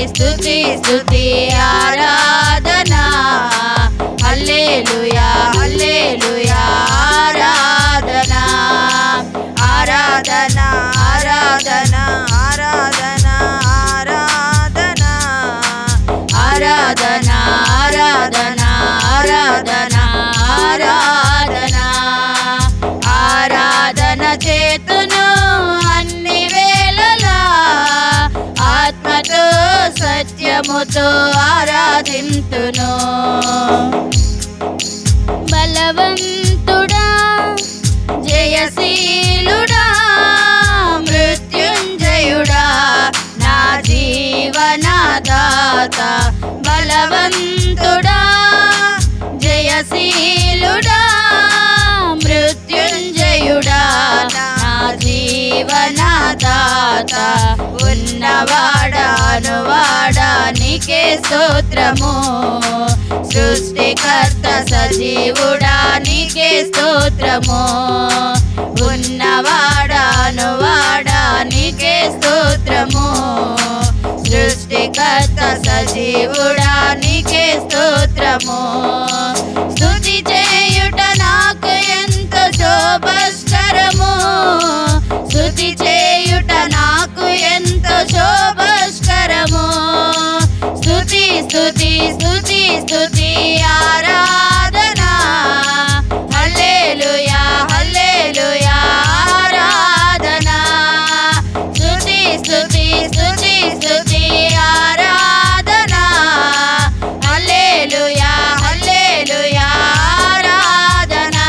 స్తుతి స్తుతి ఆరాధనా హల్లెలూయా హల్లెలూయా ఆరాధనా ఆరాధనా ఆరాధనా ఆరాధనా ఆరాధనా ఆరాధనా ఆరాధనా ఆరాధనా ఆరాధన చేతును అన్ని వేళలా ఆత్మతో సత్యముతో ఆరాధింతును బలవంతుడా జయశీలుడా మృత్యుంజయుడా నా జీవనదాత బలవంతుడా జయశీలుడా మృత్యుంజయుడా నా జీవనదాత ఉన్నవాడానువాడా నీకే స్తోత్రము సృష్టికర్త సజీవుడా నీకే స్తోత్రము ఉన్నవాడానువాడా నీకే స్తోత్రము సృష్టికర్త సజీవుడా నీకే స్తోత్రము స్తుతి చేయుట నాకు ఎంతో శోభస్కరము స్తుతి చేయుట నాకు ఎంతో శోభస్కరము స్తుతి స్తుతి స్తుతి స్తుతి ఆరాధనా హల్లెలూయా హల్లెలూయా ఆరాధనా స్తుతి స్తుతి స్తుతి స్తుతి ఆరాధనా హల్లెలూయా హల్లెలూయా ఆరాధనా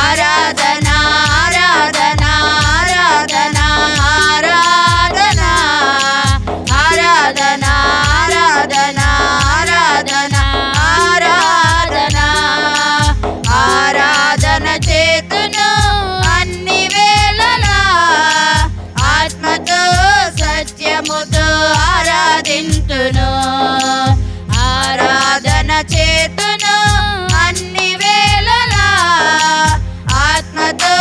ఆరాధనా ఆరాధనా ఆరాధనా ఆరాధనా ఆరాధనా ఆరాధనా ఆరాధనా ఆరాధన చేతును అన్ని వేళలా ఆత్మతో సత్యముతో ఆరాధింతును ఆరాధన చేతును అన్ని వేళలా ఆత్మతో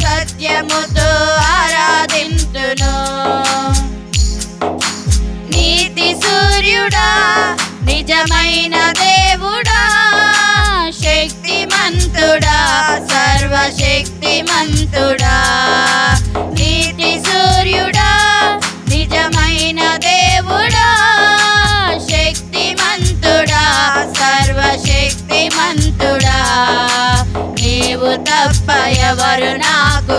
సత్యముతో ఆరాధింతును నీతి సూర్యుడా నిజమైన దేవుడా శక్తిమంతుడా సర్వశక్తిమంతుడా నీతి సూర్యుడా నిజమైన దేవుడా శక్తిమంతుడా సర్వశక్తిమంతుడా నీవు తప్ప ఎవరు నాకు